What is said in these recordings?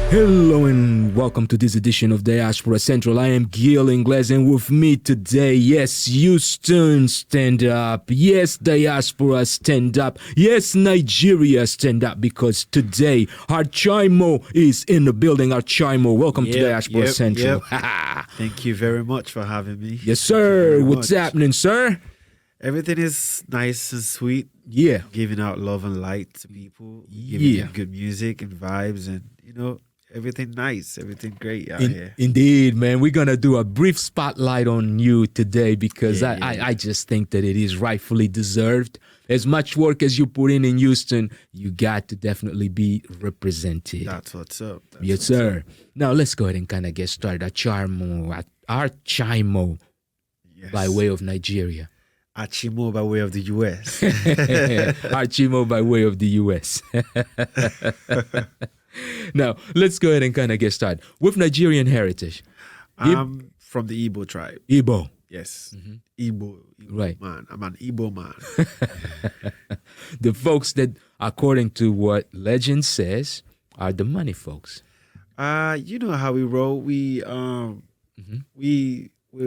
Hello and welcome to this edition of Diaspora Central. I am Gil Ingles, and with me today, yes, Houston, stand up. Yes, Diaspora, stand up. Yes, Nigeria, stand up, because today, Archymo is in the building. Archymo, welcome to Diaspora Central. Thank you very much for having me. Yes, sir. What's happening, sir? Everything is nice and sweet. Yeah. Giving out love and light to people. Giving them good music and vibes, and, everything nice, everything great out here. Indeed, man. We're going to do a brief spotlight on you today because I just think that it is rightfully deserved. As much work as you put in Houston, you got to definitely be represented. That's what's up. Yes, sir. Now, let's go ahead and kind of get started. Archymo, Yes. by way of Nigeria. Archymo by way of the U.S. Archymo by way of the U.S. Now, let's go ahead and kind of get started. With Nigerian heritage. I'm from the Igbo tribe. Igbo. Yes. Igbo Right. man. I'm an Igbo man. The folks that, according to what legend says, are the money folks. You know how we roll. We're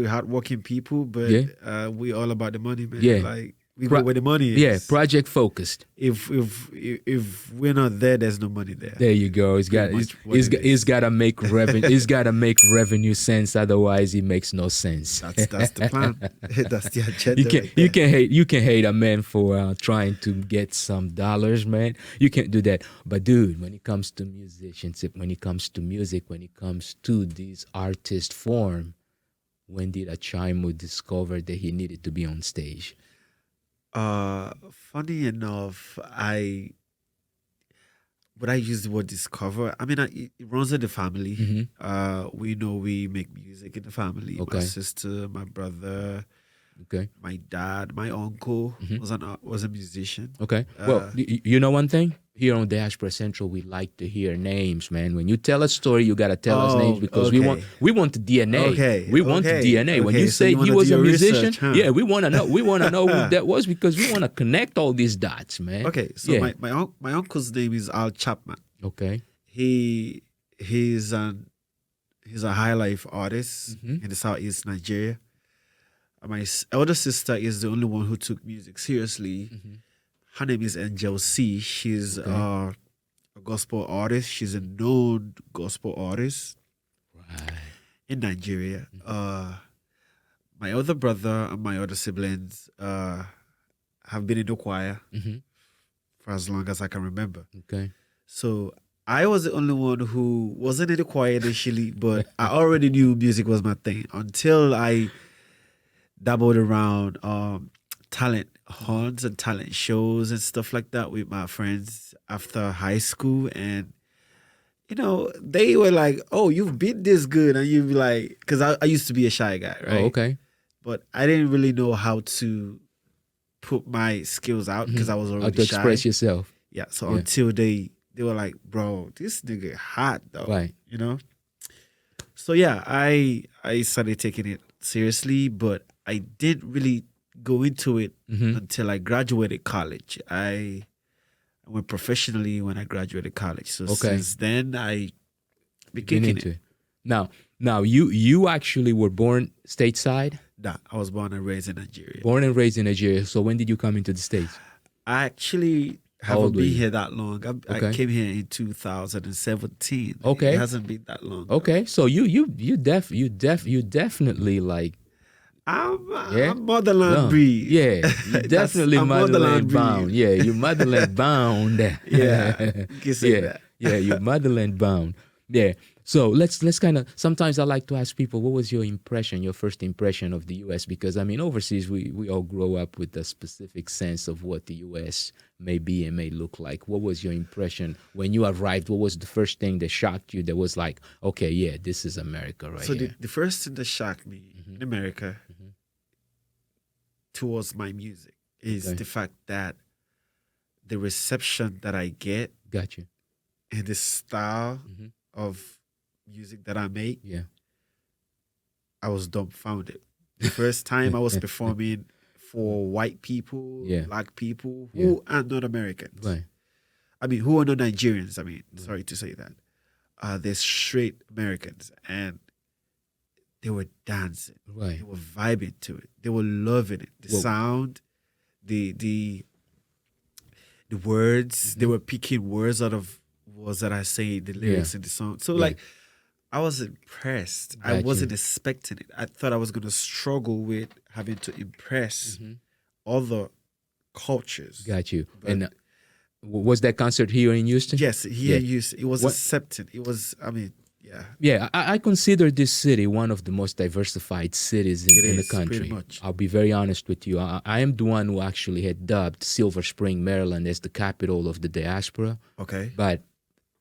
hardworking people, but we all about the money, man. Yeah. Like, we go where the money is. Yeah, project focused. If we're not there, there's no money there. There you go. He's got to make revenue. He's got to make revenue sense. Otherwise, it makes no sense. That's the plan. That's the agenda. You can hate a man for trying to get some dollars, man. You can't do that. But dude, when it comes to musicianship, when it comes to music, when it comes to this artist form, when did Archymo discover that he needed to be on stage? Funny enough, when I use the word discover, I mean, it runs in the family. We know we make music in the family. Okay. My sister, my brother, my dad, my uncle was a musician. Okay. Well, you know one thing? Here on Diaspora Central, we like to hear names, man. When you tell a story, you gotta tell us names because we want the DNA. Okay. We want the DNA. When you say he was a musician, research, yeah, we want to know. We want to know who that was because we want to connect all these dots, man. Okay. So my uncle's name is Al Chapman. Okay. He's a high life artist in the Southeast Nigeria. My elder sister is the only one who took music seriously. Her name is Angel C. She's a gospel artist. She's a known gospel artist in Nigeria. My other brother and my other siblings have been in the choir for as long as I can remember. Okay. So I was the only one who wasn't in the choir initially, but I already knew music was my thing until I dabbled around talent hunts and talent shows and stuff like that with my friends after high school. And, they were like, oh, you've been this good. And you'd be like, because I used to be a shy guy, right? Oh, okay. But I didn't really know how to put my skills out because I was already How to shy. express yourself. Yeah, so until they were like, bro, this nigga hot though. Right. So yeah, I started taking it seriously, but I didn't really go into it until I graduated college. I went professionally when I graduated college. So since then, I been kicking it. Now, you actually were born stateside? Nah, I was born and raised in Nigeria. Born and raised in Nigeria. So when did you come into the States? I actually haven't been here that long. I came here in 2017. Okay. It hasn't been that long. Okay. So you definitely like I'm motherland breed. Yeah, you definitely motherland bound. breed. Yeah, you motherland bound. Yeah, you can say that. Yeah, you're motherland bound. Yeah. So let's kind of, sometimes I like to ask people, what was your first impression of the U.S.? Because, I mean, overseas, we all grow up with a specific sense of what the U.S. may be and may look like. What was your impression when you arrived? What was the first thing that shocked you that was like, okay, yeah, this is America right here? So the first thing that shocked me in America towards my music is the fact that the reception that I get and the style of music that I make, I was dumbfounded. The first time I was performing for white people, black people who are not Americans. Right. I mean, who are not Nigerians. I mean, sorry to say that. they're straight Americans, and they were dancing. Right. They were vibing to it. They were loving it. The sound, the words. They were picking words out of words that I say, the lyrics in the song. So like, I was impressed. I wasn't expecting it. I thought I was gonna struggle with having to impress other cultures. Got you. But And was that concert here in Houston? yes, here in Houston, it was accepted. It was. I mean, yeah. Yeah, I consider this city one of the most diversified cities in the country. Pretty much. I'll be very honest with you. I am the one who actually had dubbed Silver Spring, Maryland as the capital of the diaspora. Okay. But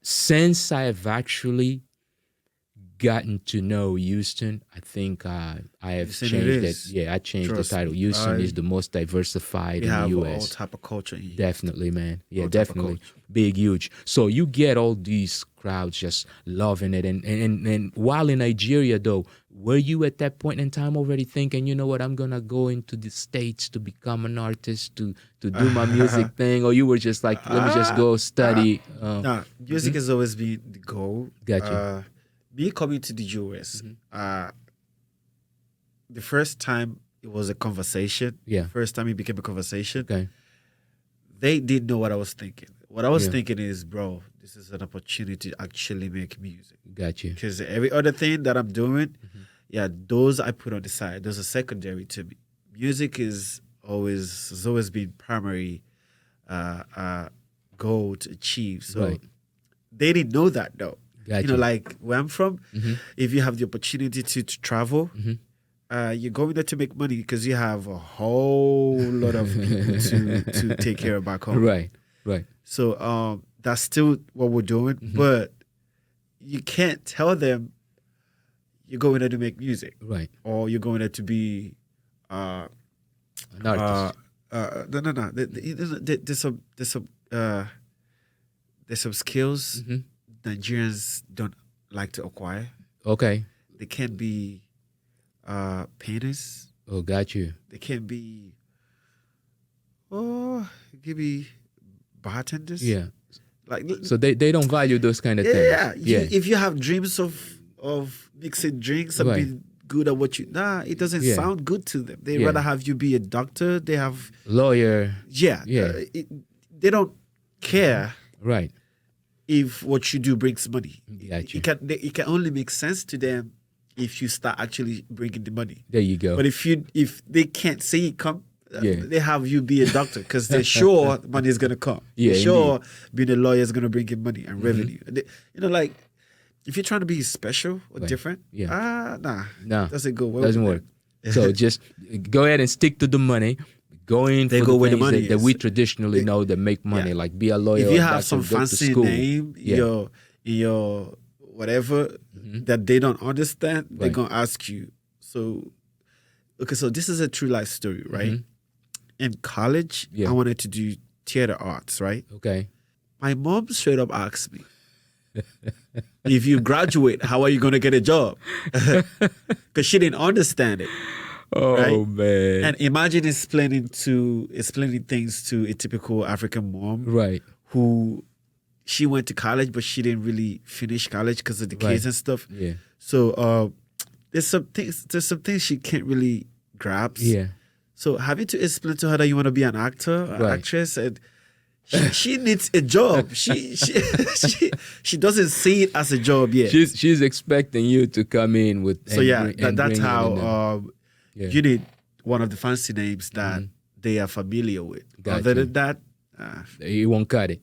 since I have actually gotten to know Houston, I think I have Houston changed it it. is. Yeah, I changed Trust the title. me, Houston is the most diversified We in the have all U.S. type of culture in here. Definitely, man. Yeah, All type of definitely. culture. Big, huge. So you get all these crowds just loving it. And while in Nigeria, though, were you at that point in time already thinking, you know what, I'm going to go into the States to become an artist, to do my music thing? Or you were just like, let me just go study? Nah, music has always been the goal. Gotcha. Me coming to the US, the first time it was a conversation. Yeah. First time it became a conversation. Okay. They didn't know what I was thinking. What I was Yeah. thinking is, bro, this is an opportunity to actually make music. Got you. Because every other thing that I'm doing, those I put on the side. Those are secondary to me. Music has always been primary goal to achieve. So Right. they didn't know that though. Got You know, you. like where I'm from, if you have the opportunity to travel, you're going there to make money because you have a whole lot of people to take care of back home. Right. Right. So that's still what we're doing, but you can't tell them you're going there to make music Right. or you're going there to be An artist. no. There's some skills Nigerians don't like to acquire. Okay. They can't be painters. Oh, got you. They can't be give me bartenders. Yeah. Like So they don't value those kind of things. yeah. If you have dreams of mixing drinks and Right. being good at what it doesn't Yeah. sound good to them. They Yeah. rather have you be a doctor. They have Lawyer. yeah. Yeah. They don't care Right. if what you do brings money. Got you. It can only make sense to them if you start actually bringing the money. There you go. But if they can't see it come, Yeah. they have you be a doctor because they're sure money is gonna come. Yeah, They're sure being a lawyer is gonna bring in money and revenue. Like if you're trying to be special or Right. different, Nah, doesn't go well. doesn't with work. them. So just go ahead and stick to the money. Go in They for go the where the things money that is. we traditionally know that make money, Yeah. like be a lawyer. If you or have doctor, some go to fancy school. name Yeah. in your whatever that they don't understand, they're Right. gonna ask you. So this is a true life story, right? In college, Yeah. I wanted to do theater arts, right? Okay. My mom straight up asked me, if you graduate, how are you going to get a job? Because she didn't understand it. Oh Right? man. And imagine explaining things to a typical African mom Right. who she went to college, but she didn't really finish college because of the kids Right. and stuff. Yeah. So there's some things she can't really grasp. Yeah. So having to explain to her that you want to be an actor, an Right. actress, and she needs a job. She doesn't see it as a job yet. She's expecting you to come in with. So and yeah, bring- and that's bring it in how Yeah. you need one of the fancy names that they are familiar with. Got Other you. than that, He won't cut it.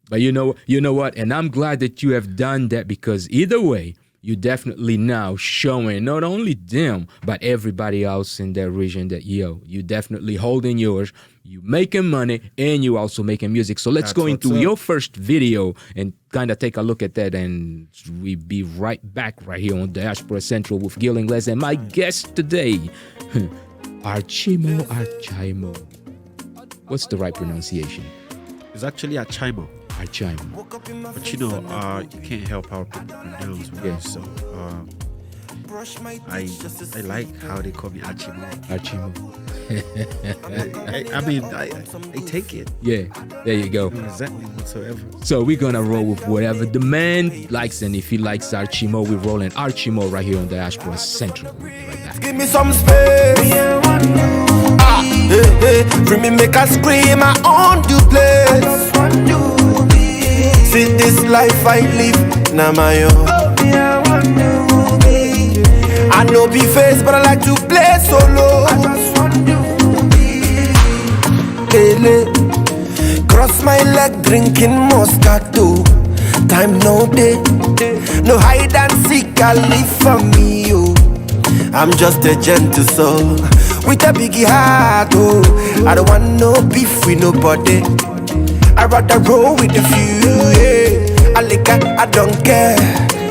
But you know what? And I'm glad that you have done that because either way, you definitely now showing not only them, but everybody else in that region that, you definitely holding yours, you making money, and you also making music. So let's That's go what's into up. your first video and kind of take a look at that. And we be right back right here on Diaspora Central with Gil Ingles and my guest today, Archymo. What's the right pronunciation? it's actually Archymo. Archymo. But you can't help how people pronounce words. Yeah. So I like how they call me Archymo. Archymo. I take it. Yeah, there you go. No resentment whatsoever. So we're gonna roll with whatever the man likes, and if he likes Archymo, we're rolling Archymo right here on Diaspora Central. We'll be right back. Give me some space. Bring me make a scream, I own the place. See this life I live, now my own. I know be face, but I like to play solo. Cross my leg, drinking Moscato. Time no day, no hide and seek, I live for me, yo. I'm just a gentle soul with a biggie heart, oh. I don't want no beef with nobody. I rather roll with the few, yeah. I don't care.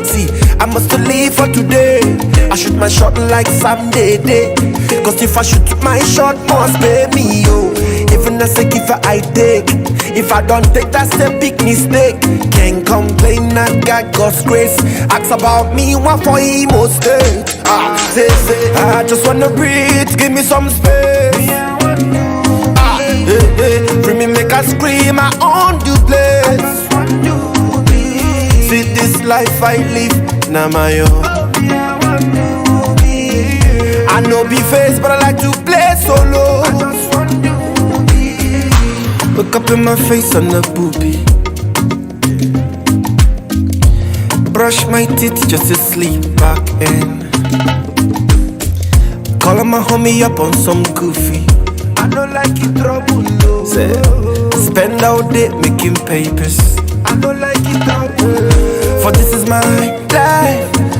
See, I must live for today. I shoot my shot like Sam Day. Cause if I shoot my shot, must pay me, yo. Even as a giver, I take. If I don't take, that's a big mistake. Can't complain, I got God's grace. Ask about me, one for emo state. Say, I just wanna breathe, give me some space. Bring me make a scream, I own the place. See this life I live, now my own. I know be face, but I like to play solo. Look up in my face on the boobie. Brush my teeth just to sleep back in. Calling my homie up on some goofy. I don't like it trouble, no. Say, spend all day making papers. I don't like it trouble. For this is my life.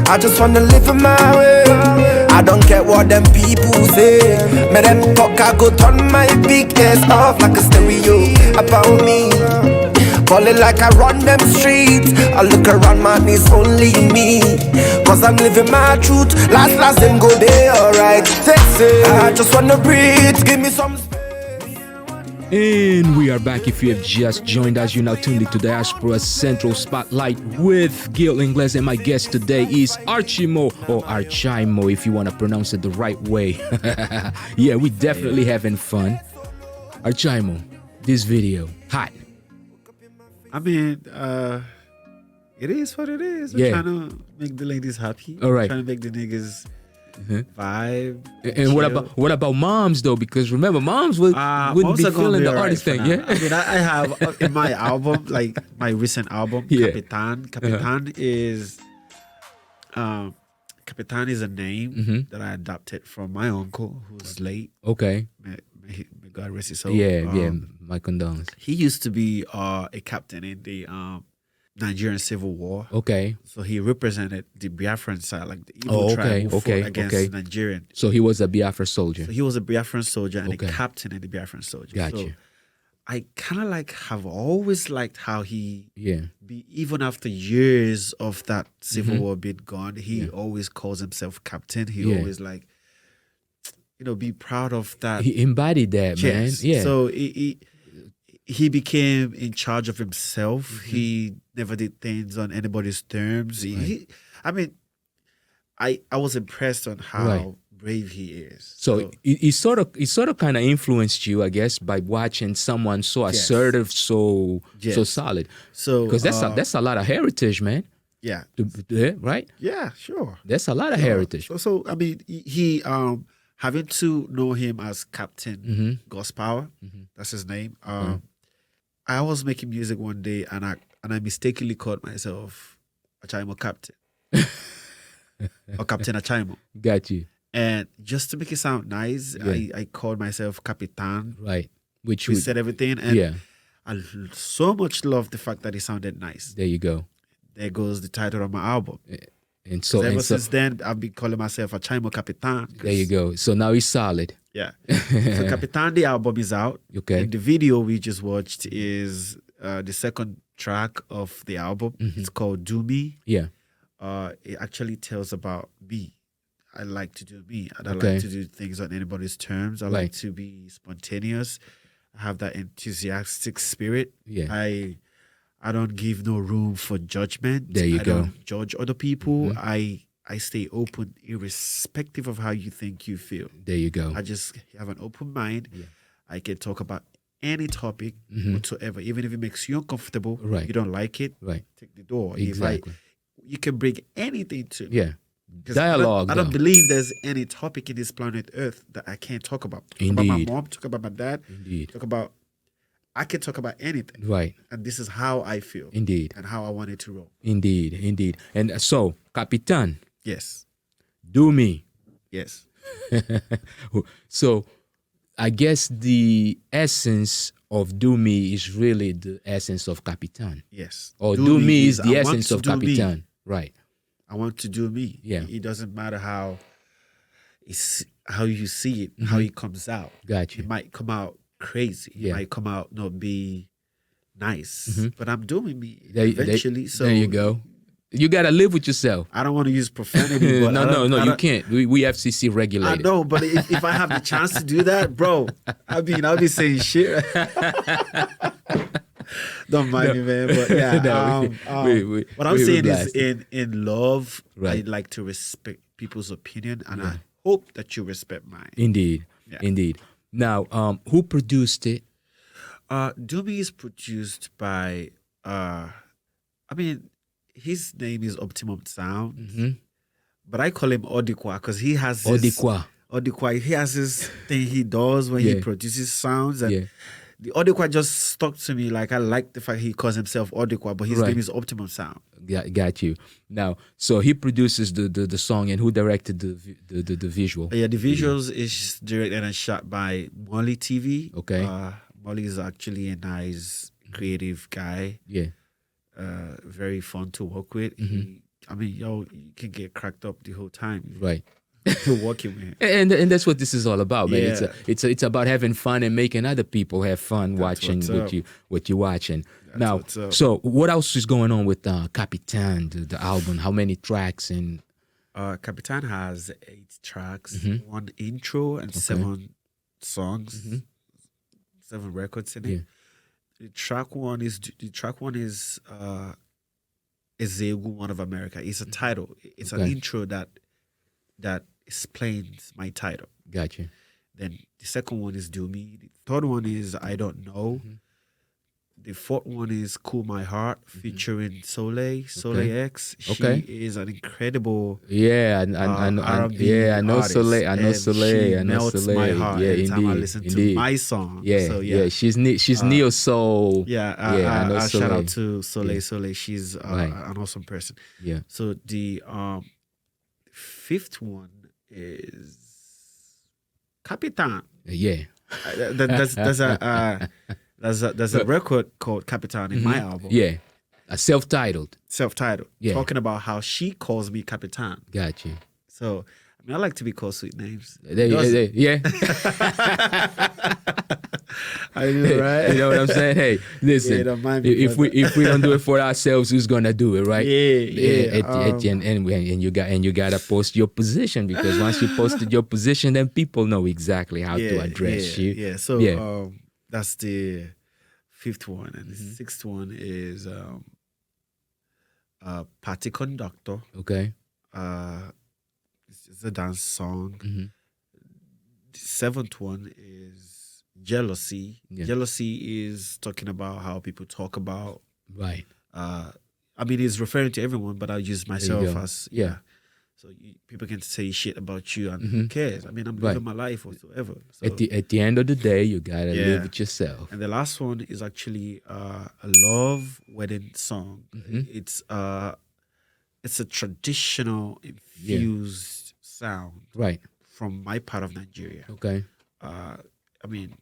I just wanna live in my way. I don't care what them people say. Me them talk, I go turn my big ass off like a stereo about me. Falling like I run them streets. I look around, man, it's only me. Cause I'm living my truth. Last them go there, alright. I just wanna breathe, give me some space. And we are back. If you have just joined us, you're now tuned into Diaspora Central Spotlight with Gil Ingles, and my guest today is Archymo, or Archymo if you want to pronounce it the right way. Yeah, we definitely having fun. Archymo, this video, hot. I mean, it is what it is. I'm trying to make the ladies happy. All right. Trying to make the niggas vibe. And what about moms though? Because remember, moms wouldn't be feeling the artist thing. Yeah. I mean, I have in my album, like my recent album, Capitan. Capitan is Capitan is a name that I adopted from my uncle who's late. Okay. May God rest his soul. Yeah. My condolences. He used to be a captain in the Nigerian Civil War. Okay. So he represented the Biafran side, like the Igbo tribe who fought against Nigerian. So he was a Biafra soldier. So he was a Biafran soldier and a captain in the Biafran soldier. Gotcha. So I kind of have always liked how he, even after years of that Civil War being gone, he always calls himself captain. He always be proud of that. He embodied that, man. Yeah. So he became in charge of himself. He never did things on anybody's terms. I was impressed on how brave he is. So he sort of kind of influenced you, I guess, by watching someone so assertive, so solid. So because that's a lot of heritage, man. Yeah. Right. Yeah. Sure. That's a lot of heritage. So I mean, he having to know him as Captain God's Power. That's his name. I was making music one day and I mistakenly called myself Archymo Captain. Or Captain Archymo. Got you. And just to make it sound nice, I called myself Capitan. Right. Which we said everything. And I so much love the fact that it sounded nice. There you go. There goes the title of my album. And so since then, I've been calling myself Archymo Capitan. There you go. So now he's solid. Yeah. So Capitan, the album is out. Okay. And the video we just watched is the second track of the album. It's called Do Me. Yeah. It actually tells about me. I like to do me. I don't like to do things on anybody's terms. I like to be spontaneous. I have that enthusiastic spirit. Yeah. I don't give no room for judgment. There you go. I don't judge other people. I I stay open irrespective of how you think you feel. There you go. I just have an open mind. Yeah. I can talk about any topic whatsoever, even if it makes you uncomfortable. Right. You don't like it. Right. Take the door. Exactly. You can bring anything to me. Yeah. 'Cause Dialogue. I don't though. believe there's any topic in this planet Earth that I can't talk about. Talk about my Indeed. mom. Talk about my dad. Indeed. I can talk about anything. Right. And this is how I feel. Indeed. And how I want it to roll. Indeed. Indeed. And so, Capitan, Yes. do me. Yes. So, I guess the essence of Do Me is really the essence of Capitan. Yes. Or Do Me is I the want essence to of do me. Capitan. Right. I want to do me. Yeah. It doesn't matter how you see it, how it comes out. Got you. It might come out crazy. Yeah. It might come out not be nice. But I'm doing me There- eventually. So there you go. You got to live with yourself. I don't want to use profanity, but no, I you don't- can't. We FCC I regulated. know, but if I have the chance to do that, bro, I'll be saying shit. Don't mind me, man. But yeah, No, what I'm we saying blast is, in love, Right. I like to respect people's opinion, and I hope that you respect mine. Indeed. Yeah. Indeed. Now, who produced it? Doobie is produced by, his name is Optimum Sound, but I call him Odikwa because he has this, Odikwa. He has this thing he does when Yeah. he produces sounds, and Yeah. the Odikwa just stuck to me. Like I like the fact he calls himself Odikwa, but his Right. name is Optimum Sound. Got you. Now, so he produces the song, and who directed the visual? Yeah, the visuals is directed and shot by Molly TV. Okay. Molly is actually a nice, creative guy. Yeah. Very fun to work with. You can get cracked up the whole time. Right. You're working with him. And that's what this is all about, man. Yeah. It's about having fun and making other people have fun watching what's what up. you're watching. Now, what's up. so what else is going on with Capitan, the album? How many tracks and Capitan has 8 tracks, 1 intro, and 7 songs, 7 records in it. Yeah. The track one is Ezegu, One of America. It's a title. It's an Okay. intro that explains my title. Gotcha? Then the second one is Do Me. The third one is I Don't Know. The fourth one is Cool My Heart featuring Soleil X. She Okay. is an incredible Yeah, I know artist, Soleil. I know and Soleil. she I know melts Soleil. my heart Yeah, every time I indeed, listen indeed. to my song. Yeah, So, yeah. She's neo soul. Yeah, I know shout Soleil. out to Soleil. Yeah. Soleil, she's Right. an awesome person. Yeah. So the fifth one is Capitan. Yeah. There's a record called Capitan in my album, Yeah. Self-titled. self-titled, Yeah. talking about how she calls me Capitan. Gotcha. So I love to be called sweet names. Yeah. I know, right? You know what I'm saying? Hey, listen. Yeah, don't mind me, if we don't do it for ourselves, who's gonna do it, right? Yeah. And you gotta post your position, because once you posted your position, then people know exactly how to address you. Yeah. So Yeah. that's the fifth one, and the sixth one is Party Conductor. Okay. It's a dance song. Mhm. The seventh one is Jealousy. Yeah. Jealousy is talking about how people talk about. Right. It's referring to everyone, but I'll use myself go. as Yeah. So people can say shit about you, and who cares? I'm living Right. my life whatsoever. So, At the end of the day, you gotta live with yourself. and the last one is actually a love wedding song. It's a traditional infused sound Right. from my part of Nigeria. Okay. I mean,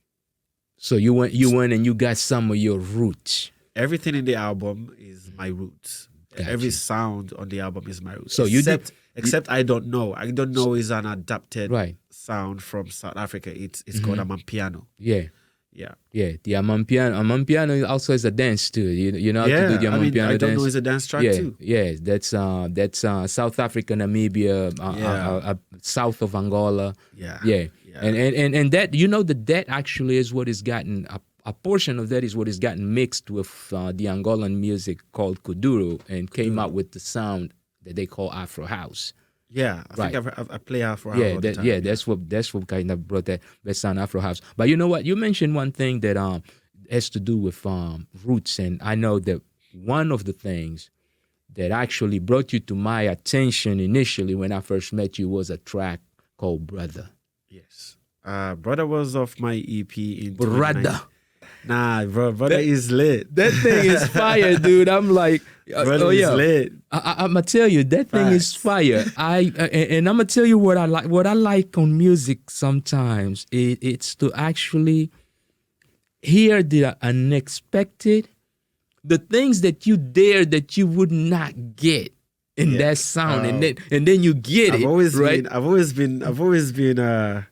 So you went and you got some of your roots. everything in the album is my roots. Gotcha. Every sound on the album is my roots. So except I Don't Know. I Don't Know is an adapted Right. sound from South Africa. It's called Amapiano. Yeah. Yeah. Yeah. The Amapiano also is a dance too. You know how to do the I Amapiano Don't dance? Know is a dance track yeah, too. yeah, that's South Africa, Namibia, south of Angola. Yeah. Yeah. Yeah. And that, that actually is what has gotten a portion of that is what has gotten mixed with the Angolan music called Kuduro, and came out with the sound that they call Afro House. Yeah, I think I play Afro House all the time. That's what kind of brought that sound, Afro House. But you know what? You mentioned one thing that has to do with roots, and I know that one of the things that actually brought you to my attention initially when I first met you was a track called Brother. Yes. Brother was off my EP in Brother. Nah, bro, Brother is lit. That thing is fire, dude. I'm like, Brother is lit. I'm gonna tell you, that thing is fire. And I'm gonna tell you what I like. What I like on music sometimes, it's to actually hear the unexpected, the things that you would not get in that sound, and then you get it. I've always been a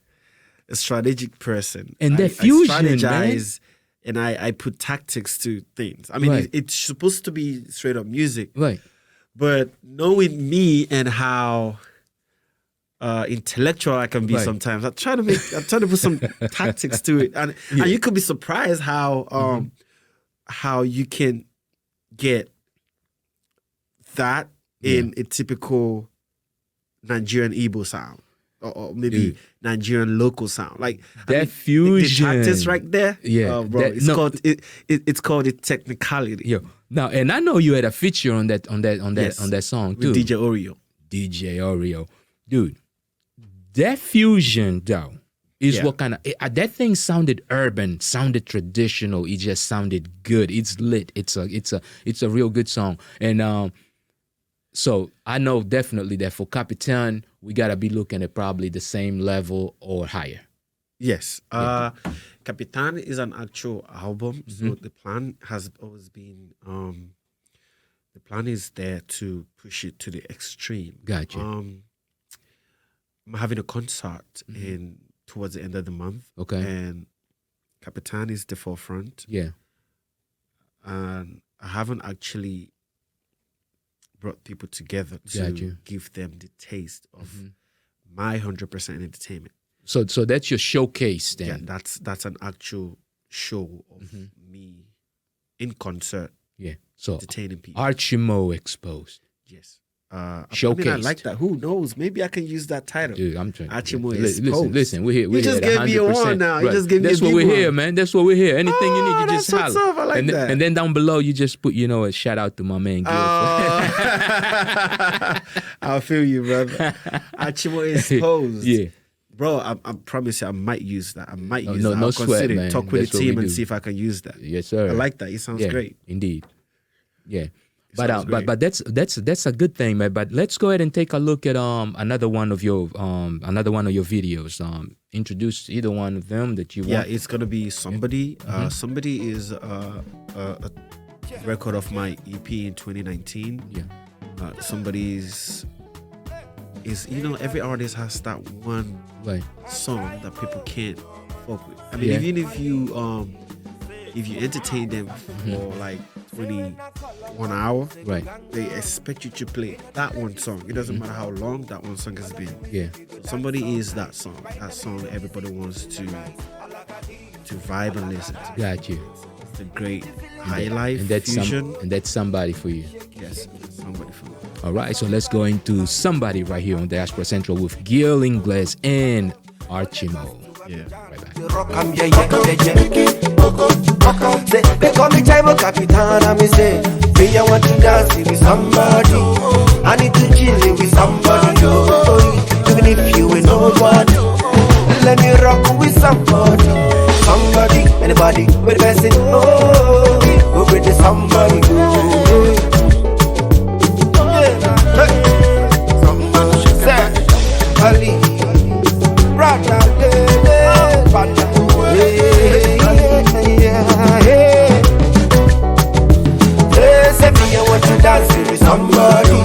strategic person, and that fusion, I strategize, man. And I put tactics to things. I mean, it's supposed to be straight up music, right? But knowing me and how intellectual I can be sometimes, I'm trying to put some tactics to it, and you could be surprised how you can get that in a typical Nigerian Igbo sound, or maybe Nigerian local sound, like that fusion. The tactics right there, bro. It's called the technicality. Yo, now, and I know you had a feature on that song too, with DJ Oreo. DJ Oreo, dude. That fusion though is what kind of that thing sounded urban, sounded traditional. It just sounded good. It's lit. It's a real good song. And so I know definitely that for Capitan, we gotta be looking at probably the same level or higher. Yes. Capitan is an actual album. So the plan has always been the plan is there to push it to the extreme. Gotcha. I'm having a concert towards the end of the month. Okay. And Capitan is the forefront. Yeah. And I haven't actually brought people together to give them the taste of my 100% entertainment. So that's your showcase then? Yeah, that's an actual show of me in concert. Yeah. So entertaining people. Archymo exposed. Yes. Showcase. I like that. Who knows? Maybe I can use that title. Dude, I'm trying. Archymo Listen, we're here. You just gave me a one now. You just gave me a That's what we're one. here, man. That's what we're here. Anything you need, you just holler. I like that. And then down below, you just put, a shout out to my man, Gil. I'll feel you, brother. Archymo exposed. Yeah. Bro, I promise you, I might use that. No I'll sweat, consider man. it. Talk with That's the what team we and do. see if I can use that. Yes, sir. I like that. It sounds great. Indeed. Yeah. Sounds great. But that's a good thing, man. But let's go ahead and take a look at another one of your videos. Introduce either one of them that you want. Yeah, it's gonna be Somebody. Somebody is a record of my EP in 2019. Yeah. Somebody is every artist has that one song that people can't fuck with. I mean, even if you entertain them for like 21 hour, they expect you to play that one song. It doesn't matter how long that one song has been. Yeah. Somebody is that song. That song everybody wants to vibe and listen to. Got you. It's a great high life and that's fusion. And that's somebody for you. Yes, somebody for me. All right, so let's go into Somebody right here on Diaspora Central with Gil Ingles and Archymo. Yeah. Right back. They call me Taibo Capitan, and me say, me I want to dance with somebody. I need to chill with somebody. Even if you ain't nobody, let me rock with somebody. Somebody, anybody, with the best in go with the somebody. Somebody say, Ali, brother, say me I want to dance with somebody.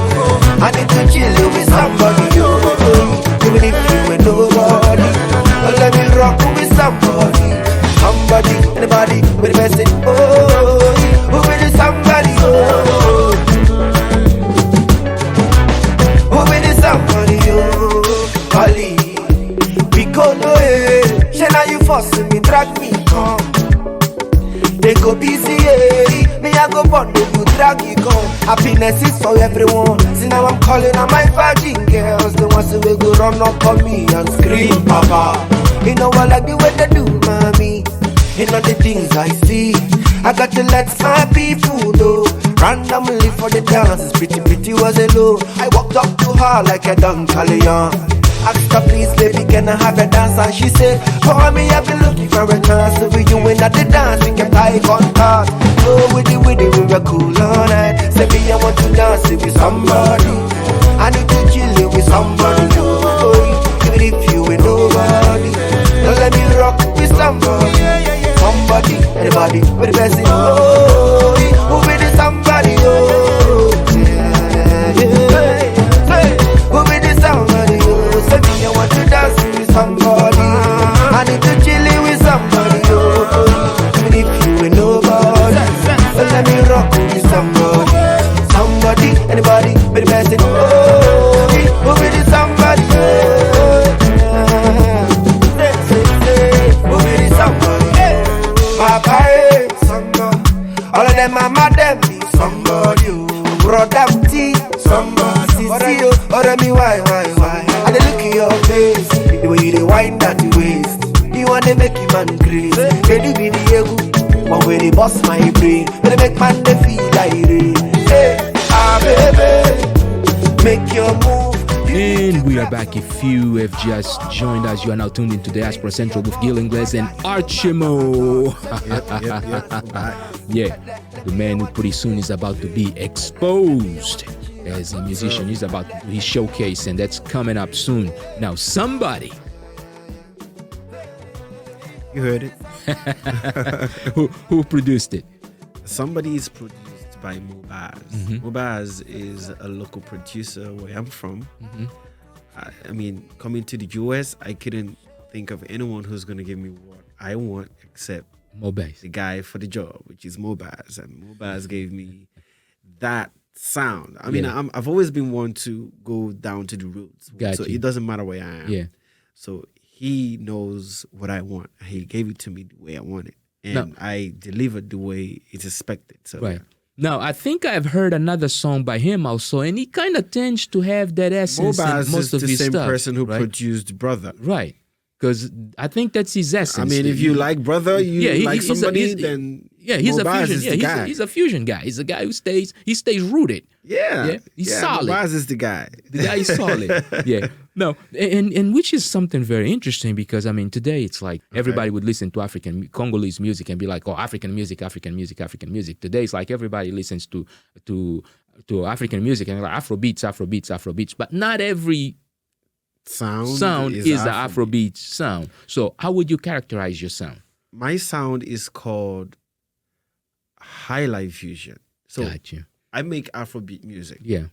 Happiness is for everyone. See now I'm calling on my virgin girls, the ones who will go run up on me and scream, Papa. You know I like the way they do, mommy. You know the things I see. I got to let my people know. Randomly for the dance, pretty was alone. I walked up to her like a Don Calleon. Asked her, please, baby, can I have a dance? And she said, for me, I've been looking for a chance to be you in at the dance. We kept eye contact. Oh, with it, we were cool all night. Say, me, I want to dance with somebody. I need to chill with somebody. Oh, even if you ain't nobody, don't let me rock with somebody. Somebody, anybody, with the best in oh, who be the somebody, oh, yeah, yeah. Hey, who be the somebody, oh, say me I want to dance with somebody, I need to chill with somebody, oh, even if you ain't nobody, well, let me rock with somebody, somebody, anybody, with the best in oh, who be the somebody, oh, yeah. Who be the somebody, Papa, somebody. All of them mama them be somebody. Brother T, somebody. Sissy, or me why? I dey look in your face, the way you dey wind that waist. You wanna make you man crazy. Can you be the ego? One way they bust my brain, when they make man they feel like rain. Hey, baby, make your move. And we are back. If you have just joined us, you are now tuned into Diaspora Central with Gil Ingles and Archymo. Yeah, the man who pretty soon is about to be exposed as a musician. He's about to do his showcase, and that's coming up soon. Now, somebody. You heard it. who produced it? Somebody is produced by Mobaz. Mobaz is a local producer where I'm from. I mean, coming to the US, I couldn't think of anyone who's going to give me what I want except Mobaz, the guy for the job, which is Mobaz. And Mobaz gave me that sound. I mean, I've always been one to go down to the roots. So it doesn't matter where I am. Yeah. So he knows what I want. He gave it to me the way I want it. And I delivered the way it's expected. So right. Now, I think I've heard another song by him also, and he kind of tends to have that essence Mobaz in most of his stuff. is the same person who right? produced Brother. Right. Because I think that's his essence. I mean, if you like Brother, you like somebody, then he's Mobaz a fusion. is the guy. He's a fusion guy. He's a guy who stays rooted. Yeah. He's solid. Mobaz is the guy. The guy is solid. Yeah. No, and which is something very interesting because, I mean, today it's like everybody would listen to Congolese music and be like, oh, African music. Today it's like everybody listens to African music and like Afrobeats. But not every sound is an Afrobeat sound. So how would you characterize your sound? My sound is called high life fusion. So Gotcha. I make Afrobeat music. Yeah.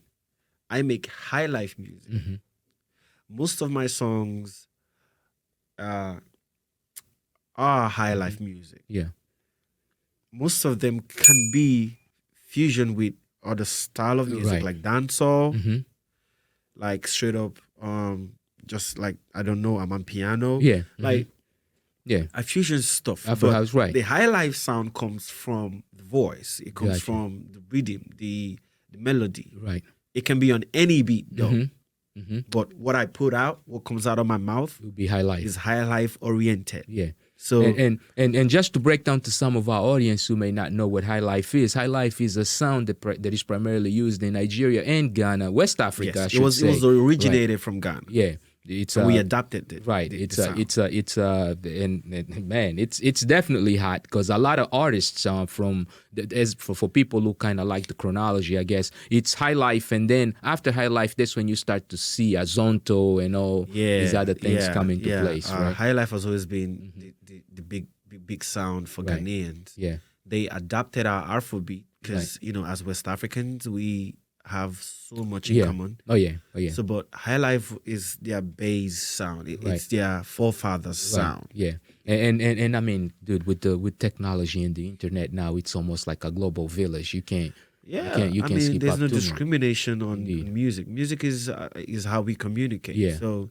I make high life music. Most of my songs are high life music. Yeah. Most of them can be fusion with other style of music, like dancehall, like straight up, just like, I don't know, I'm on piano. Yeah. Like, yeah. I fusion stuff. Afro house, right. The high life sound comes from the voice. It comes from the rhythm, the melody. Right. It can be on any beat though. But what I put out, what comes out of my mouth, will be high life. Is high life oriented. Yeah. So and just to break down to some of our audience who may not know what high life is a sound that is primarily used in Nigeria and Ghana, West Africa. Yes, I should say. It was originated from Ghana. Yeah. We adapted it. Right. It's definitely hot because a lot of artists for people who kind of like the chronology, I guess it's high life, and then after high life, that's when you start to see Azonto and all these other things come into place. Right? High life has always been the big sound for Ghanaians. Yeah, they adapted our Afrobeat because as West Africans we have so much in common. Oh yeah. So, but high life is their base sound. It's their forefathers' sound. Yeah, and I mean, dude, with technology and the internet now, it's almost like a global village. You can't. Yeah, you can't skip there's up no too discrimination on music. Music is how we communicate. Yeah. So,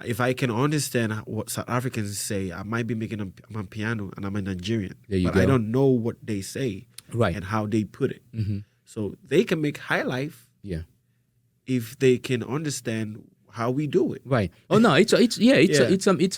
if I can understand what South Africans say, I might be making I'm on piano and I'm a Nigerian, but I don't know what they say, right, and how they put it. So they can make high life if they can understand how we do it. Right. Oh no, it's a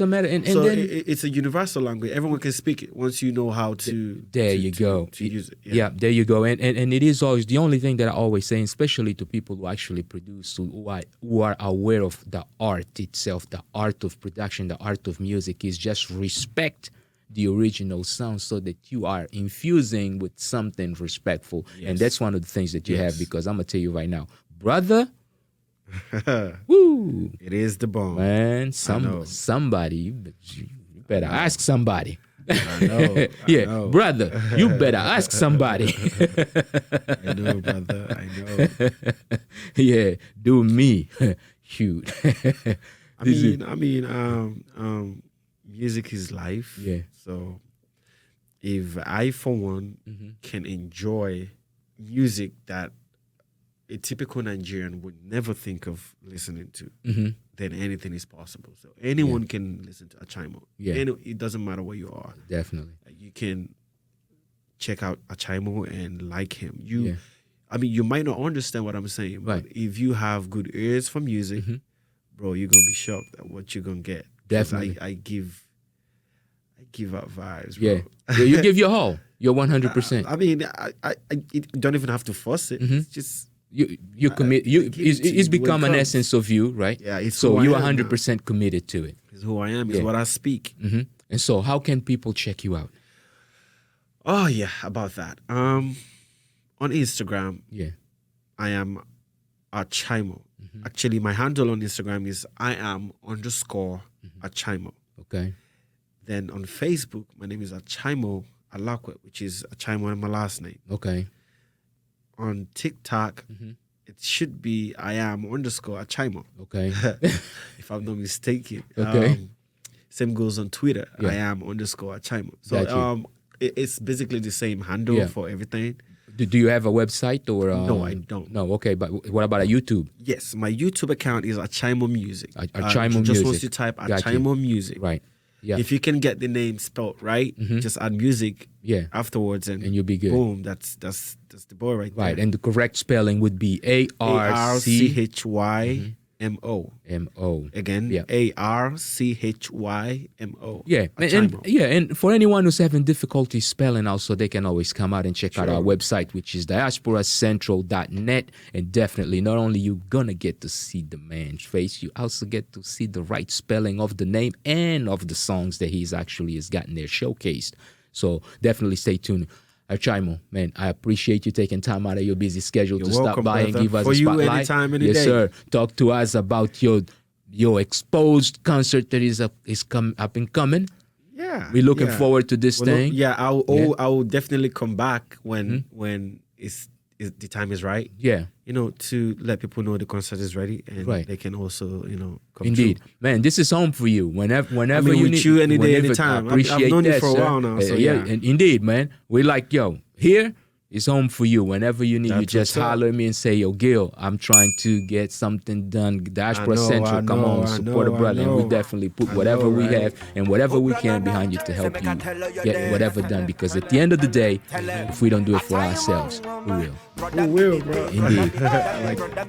matter, and so then it's a universal language. Everyone can speak it once you know how to. There you go. To use it. Yeah, there you go. And it is always the only thing that I always say, especially to people who actually produce, who are aware of the art itself, the art of production, the art of music, is just respect the original sound so that you are infusing with something respectful. Yes. And that's one of the things that you have, because I'm going to tell you right now, brother, woo! It is the bomb, man. Somebody, you better ask somebody. I know. Yeah, I know. Brother, you better ask somebody. I know, brother. I know. Yeah, do me. Shoot. I mean, music is life. Yeah. So if I, for one, can enjoy music that a typical Nigerian would never think of listening to, then anything is possible. So anyone can listen to Archymo. Yeah. It doesn't matter where you are. Definitely. You can check out Archymo and like him. I mean, you might not understand what I'm saying, but if you have good ears for music, bro, you're going to be shocked at what you're going to get. Definitely. I give out vibes, bro. Yeah. You give your whole. You're 100%. I mean, I don't even have to force it. It's just... You commit. It's become an essence of you, right? Yeah. It's so you're 100% committed to it. It's who I am. It's what I speak. And so, how can people check you out? Oh yeah, about that. On Instagram, I am Archymo. Actually, my handle on Instagram is _Archymo. Okay. Then on Facebook, my name is Archymo Alakwe, which is Archymo and my last name. Okay. On TikTok, it should be _Archymo. Okay. If I'm not mistaken. Okay. Same goes on Twitter. _Archymo. So it's basically the same handle for everything. Do you have a website or? No, I don't. No, okay, but what about a YouTube? Yes, my YouTube account is Archymo Music. Archymo Music. Just once you type Archymo Music. Right. Yeah. If you can get the name spelled right, just add music afterwards and you'll be good. Boom, that's the boy right there. Right, and the correct spelling would be ARCHYMO. M-O. Again, ARCHYMO. Yeah, and for anyone who's having difficulty spelling also, they can always come out and check out our website, which is diasporacentral.net. And definitely, not only you're going to get to see the man's face, you also get to see the right spelling of the name and of the songs that he's actually has gotten there showcased. So definitely stay tuned. Archymo, man, I appreciate you taking time out of your busy schedule to stop by and give us a spotlight. For you, anytime, any day. Yes, sir. Talk to us about your exposed concert that is up and coming. Yeah, we're looking forward to this thing. Yeah, I'll definitely come back when the time is right. Yeah, to let people know the concert is ready and they can also come. Indeed, through. Man, this is home for you. Whenever you need you, any day, anytime. I've known you for a while now. So and indeed, man, we like here. It's home for you. Whenever you need, you just holler at me and say, "Yo, Gil, I'm trying to get something done. Diaspora Central, come on, support a brother." And we definitely put whatever we have and whatever we can behind you to help you get whatever done. Because at the end of the day, if we don't do it for ourselves, who will? Who will, bro? Indeed.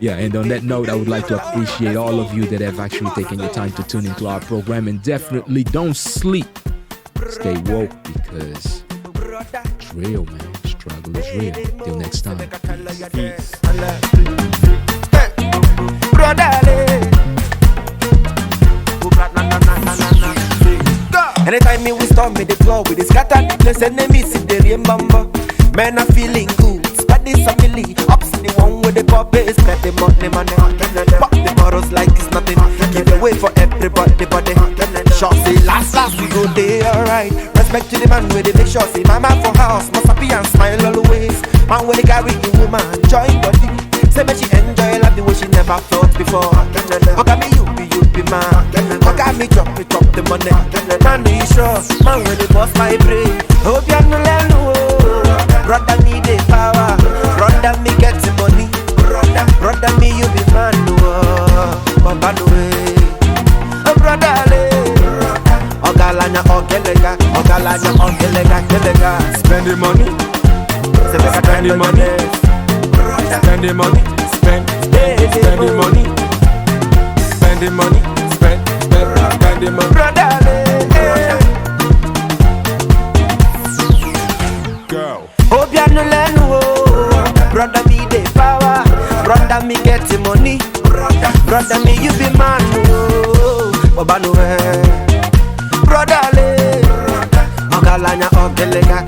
Yeah, and on that note, I would like to appreciate all of you that have actually taken your time to tune into our program. And definitely don't sleep. Stay woke because it's real, man. Struggle is real. Till next time. Peace. Anytime me we storm me the club with the scattered place enemies in the remember. Men are feeling good. Spanish family ups the one with the pop is let the money pop the bottles like it's nothing. Give away for everybody body. Short say last we go there alright. Respect to the man with the make sure say mama for house must happy and smile always. Man with the carry the woman join body. Say me she enjoy life the way she never felt before. How can me you be man? How can me chop the money? Man do you sure? Man with the boss my brain. Hope you no learn no. Brother need the power. Brother me get the money. Brother me you be man no. Baba no way. Brother le. Ogalanya ogelega. Spend the money. Spend the money. Spend the money, spend the money. Spend the money, spend the money. Girl. Hope you no learn, brother me the power, brother me get the money, brother me you be man, Baba no brother le, ogalanya ogelega,